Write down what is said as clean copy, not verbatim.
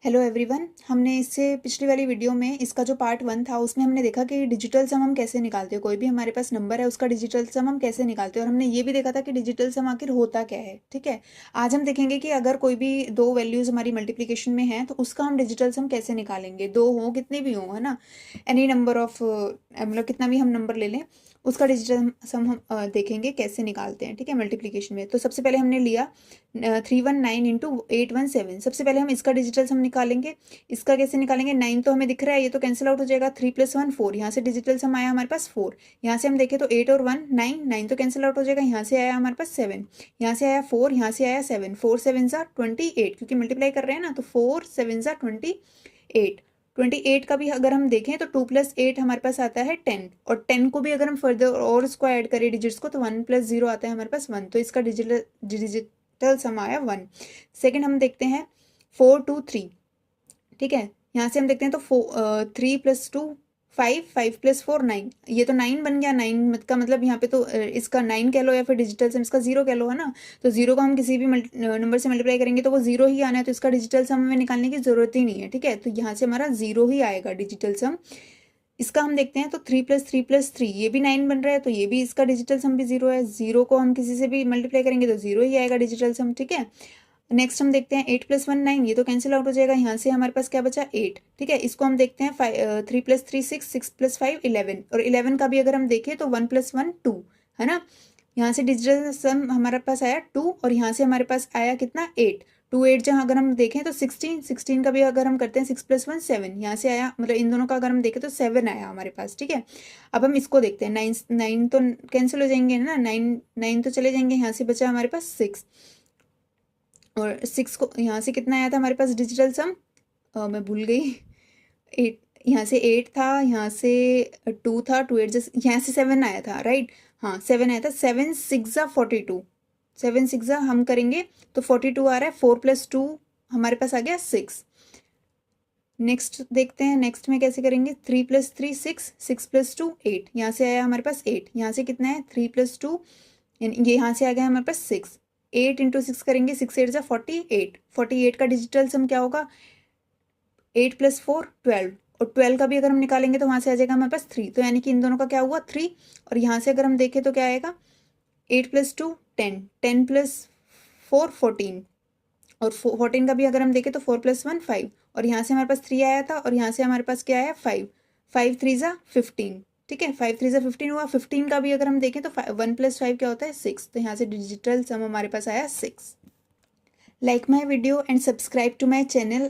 Hello everyone. हमने इससे पिछली वाली वीडियो में इसका जो पार्ट 1 था उसमें हमने देखा कि डिजिटल सम हम कैसे निकालते हैं। कोई भी हमारे पास नंबर है उसका डिजिटल सम हम कैसे निकालते हैं, और हमने ये भी देखा था कि डिजिटल सम आखिर होता क्या है। ठीक है, आज हम देखेंगे कि अगर कोई भी दो वैल्यूज हमारी मल्टीप्लिकेशन में है तो उसका हम डिजिटल सम कैसे निकालेंगे। दो हो कितने भी हो, है ना, एनी नंबर ऑफ मतलब कितना भी हम नंबर ले लें उसका डिजिटल सम हम देखेंगे कैसे निकालते हैं। ठीक है, मल्टीप्लिकेशन में तो सबसे पहले हमने लिया 319 इंटू 817। सबसे पहले हम इसका डिजिटल सम निकालेंगे। इसका कैसे निकालेंगे, 9 तो हमें दिख रहा है, ये तो कैंसिल आउट हो जाएगा। 3 + 1 4, यहाँ से डिजिटल सम आया हमारे पास 4। यहाँ से हम देखें तो 8 और 1 9, 9 तो कैंसिल आउट हो जाएगा। यहाँ से आया हमारे पास 7, यहाँ से आया 4, यहाँ से आया 7। 4 7 ज़ा 28, क्योंकि मल्टीप्लाई कर रहे हैं ना, तो 4 7 ज़ा 28। 28 का भी अगर हम देखें तो 2 + 8 हमारे पास आता है 10, और 10 को भी अगर हम फर्दर और उसको ऐड करें डिजिट्स को तो 1 + 0 आता है हमारे पास 1। तो इसका डिजिटल सम आया 1। सेकेंड हम देखते हैं 4 2 3। ठीक है, यहाँ से हम देखते हैं तो 3 + 2 5, 5 + 4 9। ये तो 9 बन गया। 9 का मतलब यहाँ पे तो इसका 9 कह लो या फिर डिजिटल सम इसका 0 कह लो, है ना। तो 0 को हम किसी भी नंबर से मल्टीप्लाई करेंगे तो वो 0 ही आना है, तो इसका डिजिटल सम हमें निकालने की जरूरत ही नहीं है। ठीक है, तो यहाँ से हमारा 0 ही आएगा डिजिटल सम। इसका हम देखते हैं तो 3 + 3 + 3, ये भी 9 बन रहा है, तो ये भी इसका डिजिटल सम भी 0 है। 0 को हम किसी से भी मल्टीप्लाई करेंगे तो 0 ही आएगा डिजिटल सम। ठीक है, नेक्स्ट हम देखते हैं 8 + 1 9, ये तो कैंसिल आउट हो जाएगा। यहाँ से हमारे पास क्या बचा 8। ठीक है, इसको हम देखते हैं 3 + 3 6, 6 + 5 11, और 11 का भी अगर हम देखें तो 1 + 1 2, है ना। यहाँ से डिजिटल सम हमारे पास आया 2, और यहाँ से हमारे पास आया कितना 8। 2 8 जहाँ अगर हम देखें तो 16, 16 का भी अगर हम करते हैं 6 + 1 7, यहाँ से आया, मतलब इन दोनों का अगर हम देखें तो 7 आया हमारे पास। ठीक है, अब हम इसको देखते हैं। 9 9 तो कैंसिल हो जाएंगे ना, 9 9 तो चले जाएंगे। यहाँ से बचा हमारे पास 6, और 6 को यहाँ से कितना आया था हमारे पास डिजिटल सम, मैं भूल गई। 8, यहाँ से 8 था, यहाँ से 2 था, 2 8 जैसे, यहाँ से 7 आया था, राइट। हाँ 7 आया था। 7 6 ज़ा 42, 7 6 ज़ा हम करेंगे तो 42 आ रहा है। 4 + 2 हमारे पास आ गया 6। नेक्स्ट देखते हैं, नेक्स्ट में कैसे करेंगे। 3 + 3 6, 6 + 2 8, यहाँ से आया हमारे पास 8। यहाँ से कितना है 3 + 2, ये यहाँ से आ गया हमारे पास 6। 8 × 6 करेंगे, 6 8 ज़ा 48। 48 का डिजिटल सम क्या होगा, 8 + 4 12, और 12 का भी अगर हम निकालेंगे तो वहाँ से आ जाएगा हमारे पास 3। तो यानी कि इन दोनों का क्या हुआ 3, और यहाँ से अगर हम देखें तो क्या आएगा 8 + 2 10, 10 + 4 14, और 14 का भी अगर हम देखें तो 4 + 1 5, और यहाँ से हमारे पास 3 आया था, और यहाँ से हमारे पास क्या आया 5। 5 3 ज़ा 15। ठीक है, 5 3 ज़ा 15 हुआ। 15 का भी अगर हम देखें तो 1 + 5 क्या होता है 6, तो यहाँ से डिजिटल सम हमारे पास आया 6। Like my video and subscribe to my channel.